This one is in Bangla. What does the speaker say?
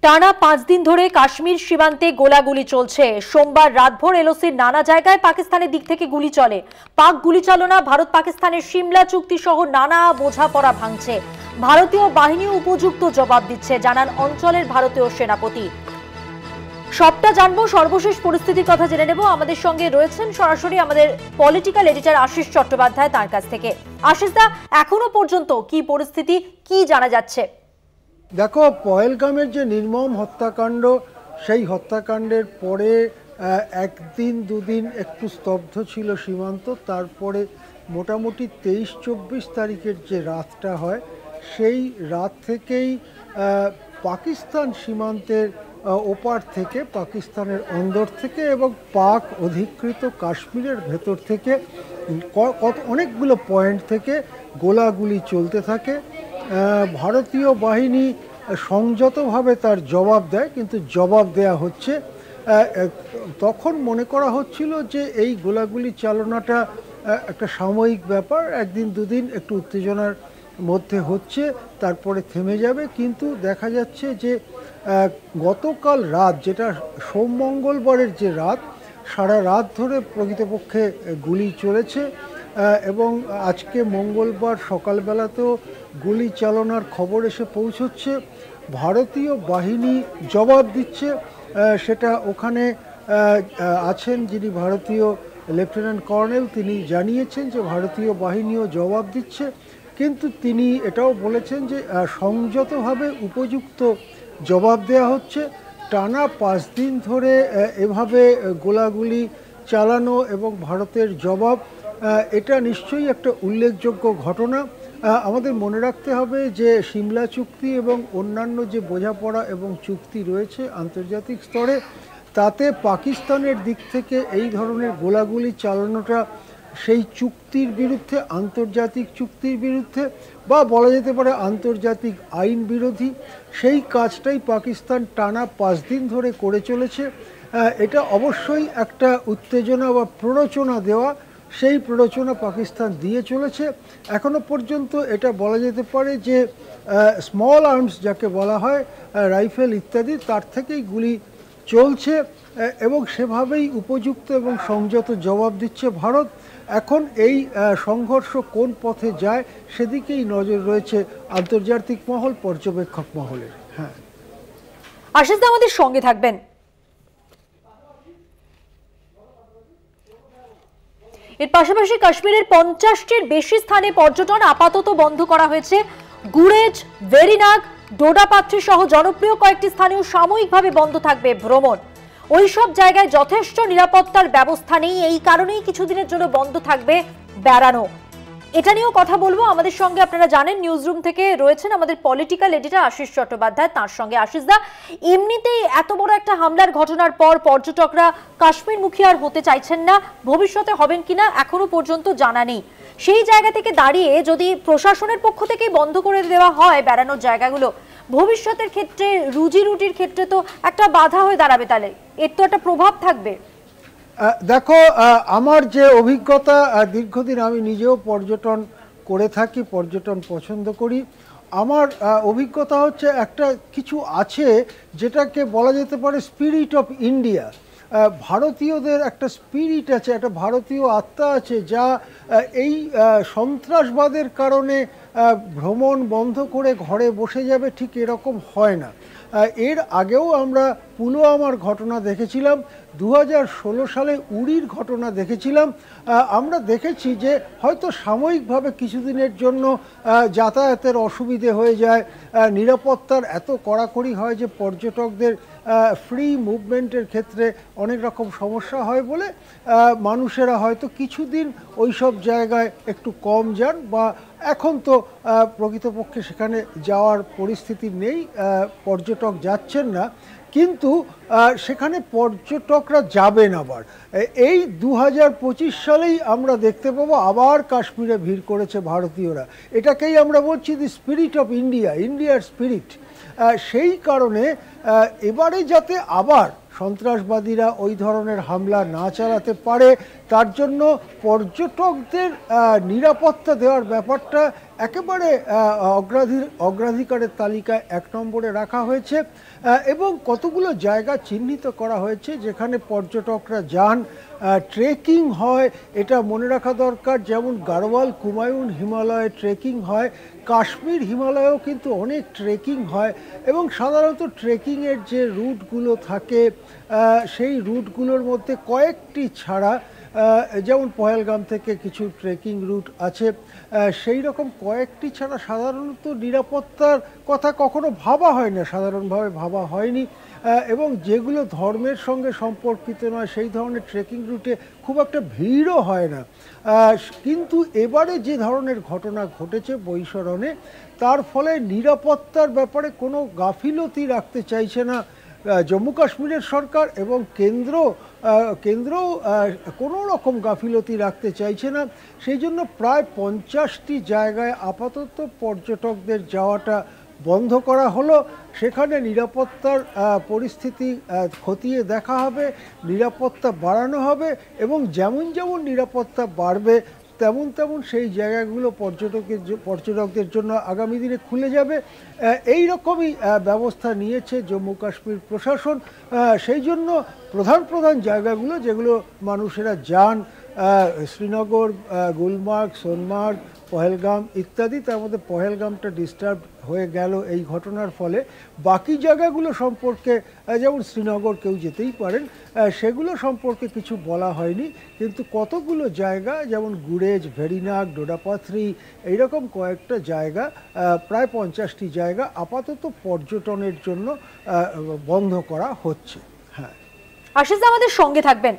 টানা 5 দিন ধরে কাশ্মীর সীমান্তে গোলাগুলি চলছে। সোমবার রাতভর এলওসির নানা জায়গায় পাকিস্তানের দিক থেকে গুলি চলে। পাক গুলিচালনা, ভারত পাকিস্তানের সিমলা চুক্তি সহ নানা বোঝাপড়া ভাঙছে। ভারতীয় বাহিনী উপযুক্ত জবাব দিচ্ছে, জানান অঞ্চলের ভারতীয় সেনাপতি। সবটা জানবো, সর্বশেষ পরিস্থিতির কথা জেনে নেব। আমাদের সঙ্গে রয়েছেন সরাসরি আমাদের পলিটিক্যাল এডিটর আশিস চট্টোপাধ্যায়, তার কাছ থেকে। আশিস দা, এখনো পর্যন্ত কি পরিস্থিতি, কি জানা যাচ্ছে? দেখো, পহেলগামের যে নির্মম হত্যাকাণ্ড, সেই হত্যাকাণ্ডের পরে একদিন দুদিন একটু স্তব্ধ ছিল সীমান্ত। তারপরে মোটামুটি 23-24 তারিখের যে রাতটা হয়, সেই রাত থেকেই পাকিস্তান সীমান্তের ওপার থেকে, পাকিস্তানের অন্দর থেকে এবং পাক অধিকৃত কাশ্মীরের ভেতর থেকে অনেকগুলো পয়েন্ট থেকে গোলাগুলি চলতে থাকে। ভারতীয় বাহিনী সংযতভাবে তার জবাব দেয়, কিন্তু জবাব দেয়া হচ্ছে। তখন মনে করা হচ্ছিল যে এই গোলাগুলি চালনাটা একটা সাময়িক ব্যাপার, একদিন দুদিন একটু উত্তেজনার মধ্যে হচ্ছে, তারপরে থেমে যাবে। কিন্তু দেখা যাচ্ছে যে গতকাল রাত, যেটা সোম মঙ্গলবারের যে রাত, সারা রাত ধরে প্রকৃতপক্ষে গুলি চলেছে এবং আজকে মঙ্গলবার সকালবেলাতেও গুলি চালনার খবর এসে পৌঁছচ্ছে। ভারতীয় বাহিনী জবাব দিচ্ছে, সেটা ওখানে আছেন যিনি ভারতীয় লেফটেন্যান্ট কর্নেল, তিনি জানিয়েছেন যে ভারতীয় বাহিনীও জবাব দিচ্ছে। কিন্তু তিনি এটাও বলেছেন যে সংযতভাবে উপযুক্ত জবাব দেওয়া হচ্ছে। টানা 5 দিন ধরে এভাবে গোলাগুলি চালানো এবং ভারতের জবাব, এটা নিশ্চয়ই একটা উল্লেখযোগ্য ঘটনা। আমাদের মনে রাখতে হবে যে সিমলা চুক্তি এবং অন্যান্য যে বোঝাপড়া এবং চুক্তি রয়েছে আন্তর্জাতিক স্তরে, তাতে পাকিস্তানের দিক থেকে এই ধরনের গোলাগুলি চালানোটা সেই চুক্তির বিরুদ্ধে, আন্তর্জাতিক চুক্তির বিরুদ্ধে, বা বলা যেতে পারে আন্তর্জাতিক আইন বিরোধী। সেই কাজটাই পাকিস্তান টানা 5 দিন ধরে করে চলেছে। এটা অবশ্যই একটা উত্তেজনা বা প্ররোচনা দেওয়া, সেই প্ররোচনা পাকিস্তান দিয়ে চলেছে। এখনো পর্যন্ত এটা বলা যেতে পারে যে স্মল আর্মস যাকে বলা হয়, রাইফেল ইত্যাদি, তার থেকেই গুলি চলছে এবং সেভাবেই উপযুক্ত এবং সংযত জবাব দিচ্ছে ভারত। এখন এই সংঘর্ষ কোন পথে যায় সেদিকেই নজর রয়েছে আন্তর্জাতিক মহল, পর্যবেক্ষক মহলের। হ্যাঁ, আশিস দা আমাদের সঙ্গে থাকবেন। এর পাশাপাশি কাশ্মীরের 50টির বেশি স্থানে পর্যটন আপাতত বন্ধ করা হয়েছে। গুরেজ, ভেরিনাগ, ডোডাপাত্রি সহ জনপ্রিয় কয়েকটি স্থানেও সাময়িকভাবে বন্ধ থাকবে ভ্রমণ। ওইসব জায়গায় যথেষ্ট নিরাপত্তার ব্যবস্থা নেই, এই কারণেই কিছুদিনের জন্য বন্ধ থাকবে বেড়ানো। এটা নিয়েও কথা বলবো। আমাদের সঙ্গে, আপনারা জানেন, নিউজ রুম থেকে রয়েছেন আমাদের পলিটিক্যাল এডিটর আশিস চট্টোপাধ্যায়, তার সঙ্গে। আশিস দা, এমনিতেই এত বড় একটা হামলার ঘটনার পর পর্যটকরা কাশ্মীরমুখী আর হতে চাইছেন না, ভবিষ্যতে হবেন কিনা এখনো পর্যন্ত জানা নেই। সেই জায়গা থেকে দাঁড়িয়ে যদি প্রশাসনের পক্ষ থেকেই বন্ধ করে দেওয়া হয় বেড়ানোর জায়গাগুলো, ভবিষ্যতের ক্ষেত্রে, রুজি রুটির ক্ষেত্রে তো একটা বাধা হয়ে দাঁড়াবে, তাহলে এর তো একটা প্রভাব থাকবে। দেখো, আমার যে অভিজ্ঞতা, দীর্ঘদিন আমি নিজেও পর্যটন করে থাকি, পর্যটন পছন্দ করি। আমার অভিজ্ঞতা হচ্ছে একটা কিছু আছে যেটাকে বলা যেতে পারে স্পিরিট অফ ইন্ডিয়া। ভারতীয়দের একটা স্পিরিট আছে, একটা ভারতীয় আত্মা আছে, যা এই সন্ত্রাসবাদের কারণে ভ্রমণ বন্ধ করে ঘরে বসে যাবে ঠিক এরকম হয় না। এর আগেও আমরা পুলওয়ামার ঘটনা দেখেছিলাম, 2016 সালে উরির ঘটনা দেখেছিলাম। আমরা দেখেছি যে হয়তো সাময়িকভাবে কিছুদিনের জন্য যাতায়াতের অসুবিধে হয়ে যায়, নিরাপত্তার এত কড়াকড়ি হয় যে পর্যটকদের ফ্রি মুভমেন্টের ক্ষেত্রে অনেক রকম সমস্যা হয় বলে মানুষেরা হয়তো কিছুদিন ওই সব জায়গায় একটু কম যান, বা এখন তো প্রকৃতপক্ষে সেখানে যাওয়ার পরিস্থিতি নেই, পর্যটক যাচ্ছেন না। কিন্তু সেখানে পর্যটকরা যাবেন আবার। এই 2025 সালেই আমরা দেখতে পাবো আবার কাশ্মীরে ভিড় করেছে ভারতীয়রা। এটাকেই আমরা বলছি দি স্পিরিট অফ ইন্ডিয়া, ইন্ডিয়ার স্পিরিট। সেই কারণে এবারে যাতে আবার সন্ত্রাসবাদীরা ওই ধরনের হামলা না চালাতে পারে, তার জন্য পর্যটকদের নিরাপত্তা দেওয়ার ব্যাপারটা একেবারে অগ্রাধিকারের তালিকায় 1 নম্বরে রাখা হয়েছে এবং কতগুলো জায়গা চিহ্নিত করা হয়েছে যেখানে পর্যটকরা যান, ট্রেকিং হয়। এটা মনে রাখা দরকার, যেমন গাড়োয়াল কুমায়ুন হিমালয়ে ট্রেকিং হয়, কাশ্মীর হিমালয়েও কিন্তু অনেক ট্রেকিং হয় এবং সাধারণত ট্রেকিংয়ের যে রুটগুলো থাকে সেই রুটগুলোর মধ্যে কয়েকটি ছাড়া, যেমন পহেলগাম থেকে কিছু ট্রেকিং রুট আছে, সেই রকম কয়েকটি ছাড়া সাধারণত নিরাপত্তার কথা কখনো ভাবা হয় না, সাধারণভাবে ভাবা হয়নি এবং যেগুলো ধর্মের সঙ্গে সম্পর্কিত নয় সেই ধরনের ট্রেকিং রুটে খুব একটা ভিড়ও হয় না। কিন্তু এবারে যে ধরনের ঘটনা ঘটেছে বৈশরণে, তার ফলে নিরাপত্তার ব্যাপারে কোনো গাফিলতি রাখতে চাইছে না জম্মু কাশ্মীরের সরকার এবং কেন্দ্র কোনো রকম গাফিলতি রাখতে চাইছে না। সেই জন্য প্রায় 50টি জায়গায় আপাতত পর্যটকদের যাওয়াটা বন্ধ করা হলো। সেখানে নিরাপত্তার পরিস্থিতি খতিয়ে দেখা হবে, নিরাপত্তা বাড়ানো হবে এবং যেমন যেমন নিরাপত্তা বাড়বে তেমন তেমন সেই জায়গাগুলো পর্যটকদের জন্য আগামী দিনে খুলে যাবে। এই রকমই ব্যবস্থা নিয়েছে জম্মু কাশ্মীর প্রশাসন। সেই জন্য প্রধান জায়গাগুলো যেগুলো মানুষেরা যান, শ্রীনগর, গুলমার্গ, সোনমার্গ, পহেলগাম ইত্যাদি, তার মধ্যে পহেলগামটা ডিস্টার্ব হয়ে গেল এই ঘটনার ফলে। বাকি জায়গাগুলো সম্পর্কে, যেমন শ্রীনগর কেউ যেতেই পারেন, সেগুলো সম্পর্কে কিছু বলা হয়নি, কিন্তু কতগুলো জায়গা যেমন গুরেজ, ভেরিনাগ, ডোডাপাথরি, এইরকম কয়েকটা জায়গা, প্রায় 50টি জায়গা আপাতত পর্যটনের জন্য বন্ধ করা হচ্ছে। হ্যাঁ, আশিস আমাদের সঙ্গে থাকবেন।